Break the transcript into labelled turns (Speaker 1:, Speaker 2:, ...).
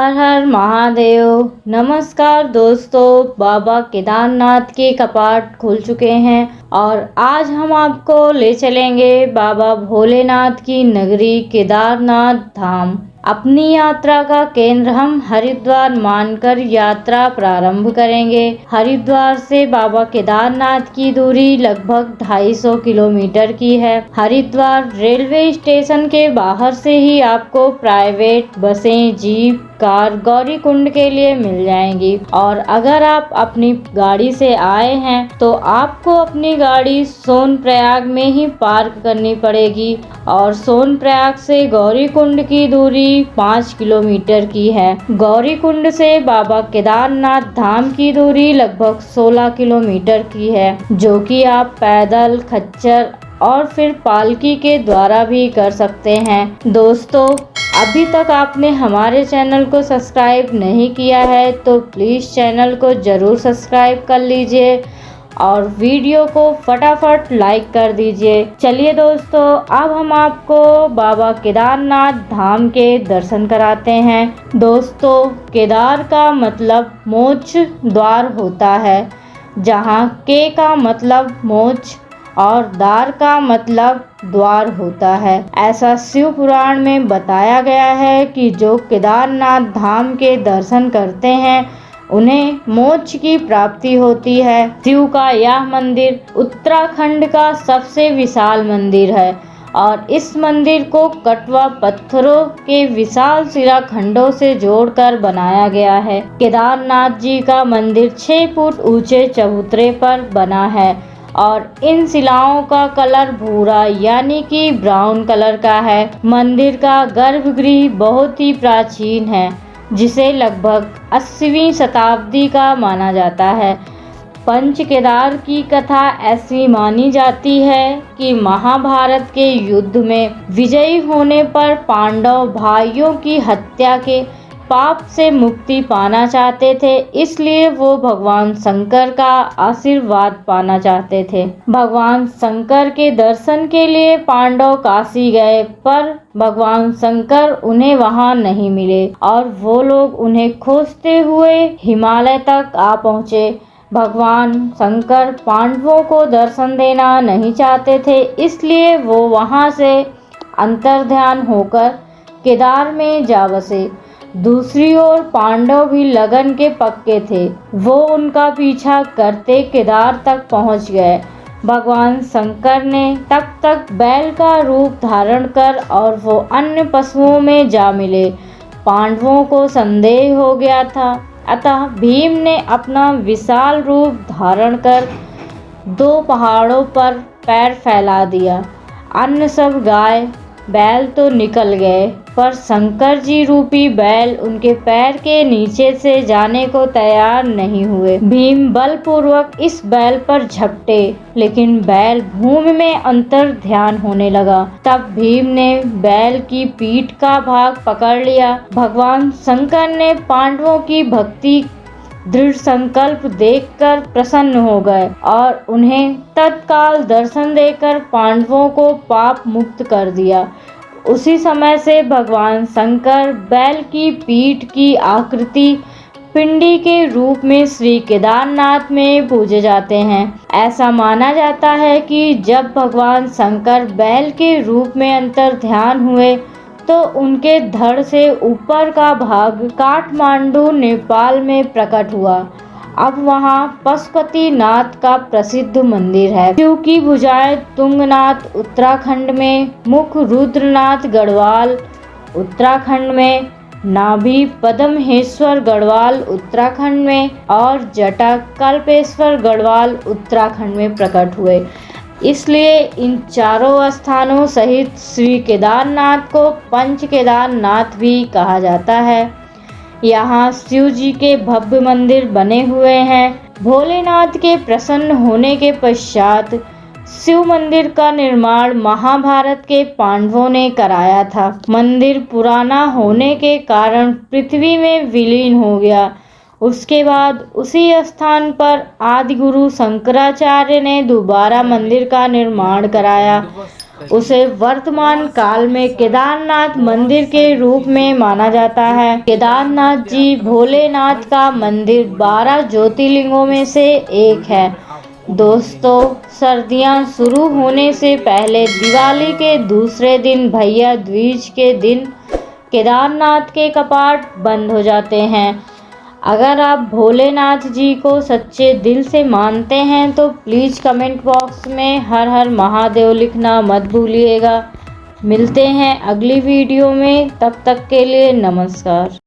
Speaker 1: हर हर महादेव। नमस्कार दोस्तों, बाबा केदारनाथ के कपाट खुल चुके हैं और आज हम आपको ले चलेंगे बाबा भोलेनाथ की नगरी केदारनाथ धाम। अपनी यात्रा का केंद्र हम हरिद्वार मानकर यात्रा प्रारंभ करेंगे। हरिद्वार से बाबा केदारनाथ की दूरी लगभग 250 किलोमीटर की है। हरिद्वार रेलवे स्टेशन के बाहर से ही आपको प्राइवेट बसें, जीप, कार गौरीकुंड के लिए मिल जाएंगी और अगर आप अपनी गाड़ी से आए हैं तो आपको अपनी गाड़ी सोनप्रयाग में ही पार्क करनी पड़ेगी और सोनप्रयाग से गौरीकुंड की दूरी 5 किलोमीटर की है। गौरीकुंड से बाबा केदारनाथ धाम की दूरी लगभग 16 किलोमीटर की है, जो कि आप पैदल, खच्चर और फिर पालकी के द्वारा भी कर सकते हैं। दोस्तों, अभी तक आपने हमारे चैनल को सब्सक्राइब नहीं किया है तो प्लीज़ चैनल को ज़रूर सब्सक्राइब कर लीजिए और वीडियो को फटाफट लाइक कर दीजिए। चलिए दोस्तों, अब हम आपको बाबा केदारनाथ धाम के दर्शन कराते हैं। दोस्तों, केदार का मतलब मोक्ष द्वार होता है, जहाँ के का मतलब मोक्ष और दार का मतलब द्वार होता है। ऐसा शिव पुराण में बताया गया है कि जो केदारनाथ धाम के दर्शन करते हैं उन्हें मोक्ष की प्राप्ति होती है। शिव का यह मंदिर उत्तराखंड का सबसे विशाल मंदिर है और इस मंदिर को कटवा पत्थरों के विशाल शिलाखंडों से जोड़कर बनाया गया है। केदारनाथ जी का मंदिर 6 फुट ऊंचे चबूतरे पर बना है और इन शिलाओं का कलर भूरा यानी कि ब्राउन कलर का है। मंदिर का गर्भगृह बहुत ही प्राचीन है, जिसे लगभग 80वीं शताब्दी का माना जाता है। पंच केदार की कथा ऐसी मानी जाती है कि महाभारत के युद्ध में विजयी होने पर पांडव भाइयों की हत्या के पाप से मुक्ति पाना चाहते थे, इसलिए वो भगवान शंकर का आशीर्वाद पाना चाहते थे। भगवान शंकर के दर्शन के लिए पांडव काशी गए, पर भगवान शंकर उन्हें वहां नहीं मिले और वो लोग उन्हें खोजते हुए हिमालय तक आ पहुँचे। भगवान शंकर पांडवों को दर्शन देना नहीं चाहते थे, इसलिए वो वहां से अंतर्ध्यान होकर केदार में जा बसे। दूसरी ओर पांडव भी लगन के पक्के थे, वो उनका पीछा करते केदार तक पहुंच गए। भगवान शंकर ने तब तक बैल का रूप धारण कर और वो अन्य पशुओं में जा मिले। पांडवों को संदेह हो गया था, अतः भीम ने अपना विशाल रूप धारण कर 2 पहाड़ों पर पैर फैला दिया। अन्य सब गाय बैल तो निकल गए, पर शंकर जी रूपी बैल उनके पैर के नीचे से जाने को तैयार नहीं हुए। भीम बलपूर्वक इस बैल पर झपटे, लेकिन बैल भूमि में अंतर्ध्यान होने लगा। तब भीम ने बैल की पीठ का भाग पकड़ लिया। भगवान शंकर ने पांडवों की भक्ति दृढ़ संकल्प देखकर प्रसन्न हो गए और उन्हें तत्काल दर्शन देकर पांडवों को पाप मुक्त कर दिया। उसी समय से भगवान शंकर बैल की पीठ की आकृति पिंडी के रूप में श्री केदारनाथ में पूजे जाते हैं। ऐसा माना जाता है कि जब भगवान शंकर बैल के रूप में अंतर्ध्यान हुए तो उनके धड़ से ऊपर का भाग काठमांडू नेपाल में प्रकट हुआ। अब वहाँ पशुपतिनाथ का प्रसिद्ध मंदिर है। शिव की भुजाएं तुंगनाथ उत्तराखंड में, मुख रुद्रनाथ गढ़वाल उत्तराखंड में, नाभि पद्महेश्वर गढ़वाल उत्तराखंड में और जटा कल्पेश्वर गढ़वाल उत्तराखंड में प्रकट हुए। इसलिए इन चारों स्थानों सहित श्री केदारनाथ को पंच केदारनाथ भी कहा जाता है। यहाँ शिव जी के भव्य मंदिर बने हुए हैं। भोलेनाथ के प्रसन्न होने के पश्चात शिव मंदिर का निर्माण महाभारत के पांडवों ने कराया था। मंदिर पुराना होने के कारण पृथ्वी में विलीन हो गया। उसके बाद उसी स्थान पर आदिगुरु शंकराचार्य ने दोबारा मंदिर का निर्माण कराया उसे वर्तमान काल में केदारनाथ मंदिर के रूप में माना जाता है। केदारनाथ जी भोलेनाथ का मंदिर 12 ज्योतिर्लिंगों में से एक है। दोस्तों, सर्दियां शुरू होने से पहले दिवाली के दूसरे दिन भैया दूज के दिन केदारनाथ के कपाट बंद हो जाते हैं। अगर आप भोलेनाथ जी को सच्चे दिल से मानते हैं तो प्लीज़ कमेंट बॉक्स में हर हर महादेव लिखना मत भूलिएगा। मिलते हैं अगली वीडियो में, तब तक के लिए नमस्कार।